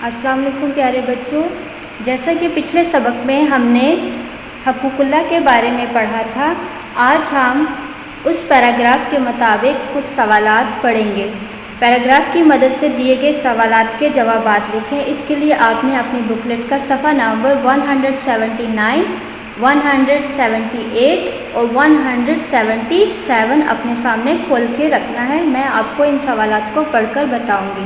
السلام علیکم پیارے بچوں، جیسا کہ پچھلے سبق میں ہم نے حقوق اللہ کے بارے میں پڑھا تھا، آج ہم اس پیراگراف کے مطابق کچھ سوالات پڑھیں گے۔ پیراگراف کی مدد سے دیے گئے سوالات کے جوابات لکھیں۔ اس کے لیے آپ نے اپنی بکلیٹ کا صفحہ نمبر 179، 178 اور 177 اپنے سامنے کھول کے رکھنا ہے۔ میں آپ کو ان سوالات کو پڑھ کر بتاؤں گی۔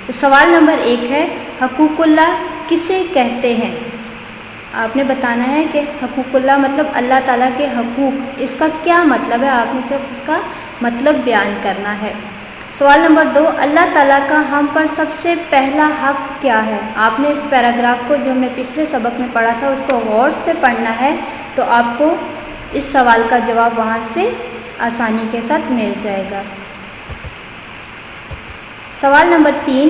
تو سوال نمبر 1 ہے، حقوق اللہ کسے کہتے ہیں؟ آپ نے بتانا ہے کہ حقوق اللہ مطلب اللہ تعالیٰ کے حقوق، اس کا کیا مطلب ہے، آپ نے صرف اس کا مطلب بیان کرنا ہے۔ سوال نمبر 2، اللہ تعالیٰ کا ہم پر سب سے پہلا حق کیا ہے؟ آپ نے اس پیراگراف کو جو ہم نے پچھلے سبق میں پڑھا تھا اس کو غور سے پڑھنا ہے، تو آپ کو اس سوال کا جواب وہاں سے آسانی کے ساتھ مل جائے گا۔ سوال نمبر 3،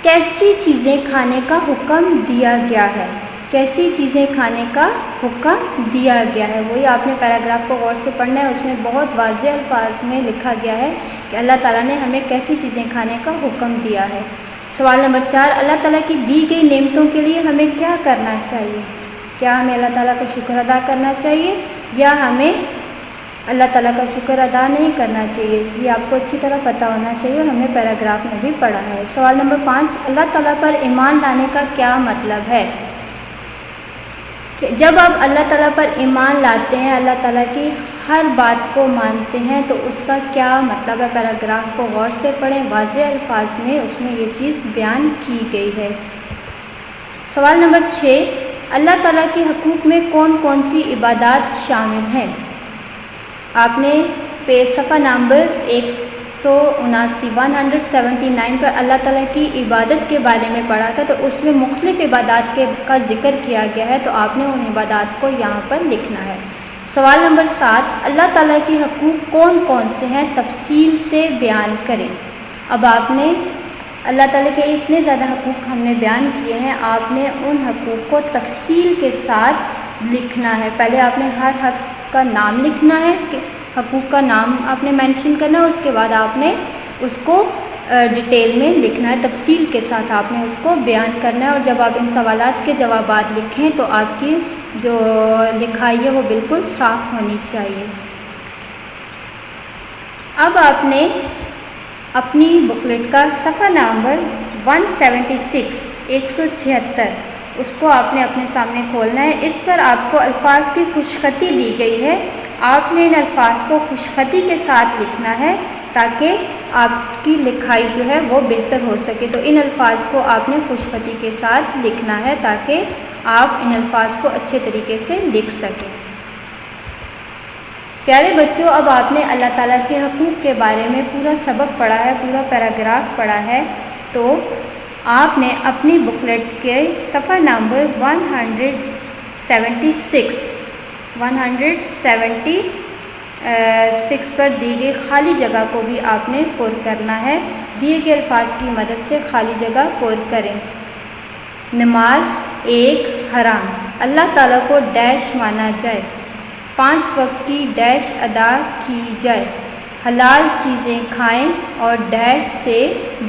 کیسی چیزیں کھانے کا حکم دیا گیا ہے؟ کیسی چیزیں کھانے کا حکم دیا گیا ہے، وہی آپ نے پیراگراف کو غور سے پڑھنا ہے۔ اس میں بہت واضح الفاظ میں لکھا گیا ہے کہ اللہ تعالیٰ نے ہمیں کیسی چیزیں کھانے کا حکم دیا ہے۔ سوال نمبر 4، اللہ تعالیٰ کی دی گئی نعمتوں کے لیے ہمیں کیا کرنا چاہیے؟ کیا ہمیں اللہ تعالیٰ کا شکر ادا کرنا چاہیے یا ہمیں اللہ تعالیٰ کا شکر ادا نہیں کرنا چاہیے؟ یہ آپ کو اچھی طرح پتہ ہونا چاہیے اور ہم نے پیراگراف میں بھی پڑھا ہے۔ سوال نمبر 5، اللہ تعالیٰ پر ایمان لانے کا کیا مطلب ہے؟ کہ جب آپ اللہ تعالیٰ پر ایمان لاتے ہیں، اللہ تعالیٰ کی ہر بات کو مانتے ہیں، تو اس کا کیا مطلب ہے؟ پیراگراف کو غور سے پڑھیں، واضح الفاظ میں اس میں یہ چیز بیان کی گئی ہے۔ سوال نمبر 6، اللہ تعالیٰ کے حقوق میں کون کون سی عبادات شامل ہیں؟ آپ نے صفحہ نمبر 179 پر اللہ تعالیٰ کی عبادت کے بارے میں پڑھا تھا، تو اس میں مختلف عبادات کا ذکر کیا گیا ہے، تو آپ نے ان عبادات کو یہاں پر لکھنا ہے۔ سوال نمبر 7، اللہ تعالیٰ کے حقوق کون کون سے ہیں؟ تفصیل سے بیان کریں۔ اب آپ نے اللہ تعالیٰ کے اتنے زیادہ حقوق ہم نے بیان کیے ہیں، آپ نے ان حقوق کو تفصیل کے ساتھ لکھنا ہے۔ پہلے آپ نے ہر حق کا نام لکھنا ہے، کہ حقوق کا نام آپ نے مینشن کرنا ہے، اس کے بعد آپ نے اس کو ڈیٹیل میں لکھنا ہے، تفصیل کے ساتھ آپ نے اس کو بیان کرنا ہے۔ اور جب آپ ان سوالات کے جوابات لکھیں تو آپ کی جو لکھائی ہے وہ بالکل صاف ہونی چاہیے۔ اب آپ نے اپنی بکلیٹ کا صفحہ نمبر 176 اس کو آپ نے اپنے سامنے کھولنا ہے۔ اس پر آپ کو الفاظ کی خوشخطی دی گئی ہے، آپ نے ان الفاظ کو خوشخطی کے ساتھ لکھنا ہے تاکہ آپ کی لکھائی جو ہے وہ بہتر ہو سکے۔ تو ان الفاظ کو آپ نے خوشخطی کے ساتھ لکھنا ہے تاکہ آپ ان الفاظ کو اچھے طریقے سے لکھ سکیں۔ پیارے بچوں، اب آپ نے اللہ تعالیٰ کے حقوق کے بارے میں پورا سبق پڑھا ہے، پورا پیراگراف پڑھا ہے، تو آپ نے اپنی بکلیٹ کے صفحہ نمبر 176 پر دی گئی خالی جگہ کو بھی آپ نے پر کرنا ہے۔ دیے گئے الفاظ کی مدد سے خالی جگہ پر کریں۔ نماز ایک حرام، اللہ تعالیٰ کو ڈیش مانا جائے، 5 وقت کی ڈیش ادا کی جائے، حلال چیزیں کھائیں اور ڈیش سے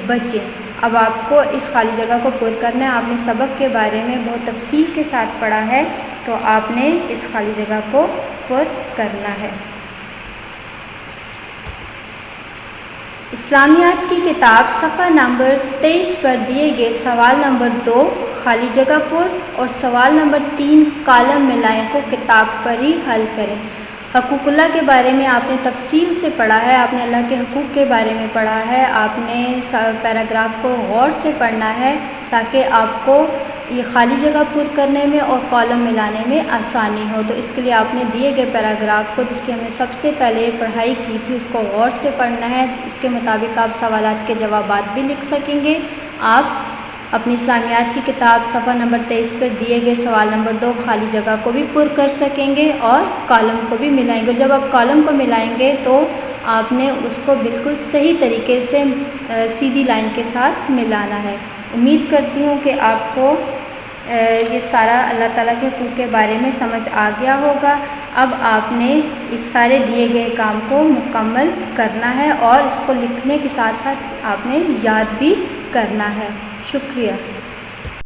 بچیں۔ اب آپ کو اس خالی جگہ کو پر کرنا ہے۔ آپ نے سبق کے بارے میں بہت تفصیل کے ساتھ پڑھا ہے، تو آپ نے اس خالی جگہ کو پر کرنا ہے۔ اسلامیات کی کتاب صفحہ نمبر 23 پر دیے گئے سوال نمبر 2 خالی جگہ پر اور سوال نمبر 3 کالم میں لائیں کو کتاب پر ہی حل کریں۔ حقوق اللہ کے بارے میں آپ نے تفصیل سے پڑھا ہے، آپ نے اللہ کے حقوق کے بارے میں پڑھا ہے، آپ نے پیراگراف کو غور سے پڑھنا ہے تاکہ آپ کو یہ خالی جگہ پر کرنے میں اور کالم ملانے میں آسانی ہو۔ تو اس کے لیے آپ نے دیے گئے پیراگراف کو، جس کی ہم نے سب سے پہلے پڑھائی کی تھی، اس کو غور سے پڑھنا ہے۔ اس کے مطابق آپ سوالات کے جوابات بھی لکھ سکیں گے۔ آپ اپنی اسلامیات کی کتاب صفحہ نمبر 23 پر دیے گئے سوال نمبر 2 خالی جگہ کو بھی پر کر سکیں گے اور کالم کو بھی ملائیں گے۔ جب آپ کالم کو ملائیں گے تو آپ نے اس کو بالکل صحیح طریقے سے سیدھی لائن کے ساتھ ملانا ہے۔ امید کرتی ہوں کہ آپ کو یہ سارا اللہ تعالیٰ کے حقوق کے بارے میں سمجھ آ گیا ہوگا۔ اب آپ نے اس سارے دیے گئے کام کو مکمل کرنا ہے اور اس کو لکھنے کے ساتھ ساتھ آپ نے یاد بھی کرنا ہے۔ شکریہ۔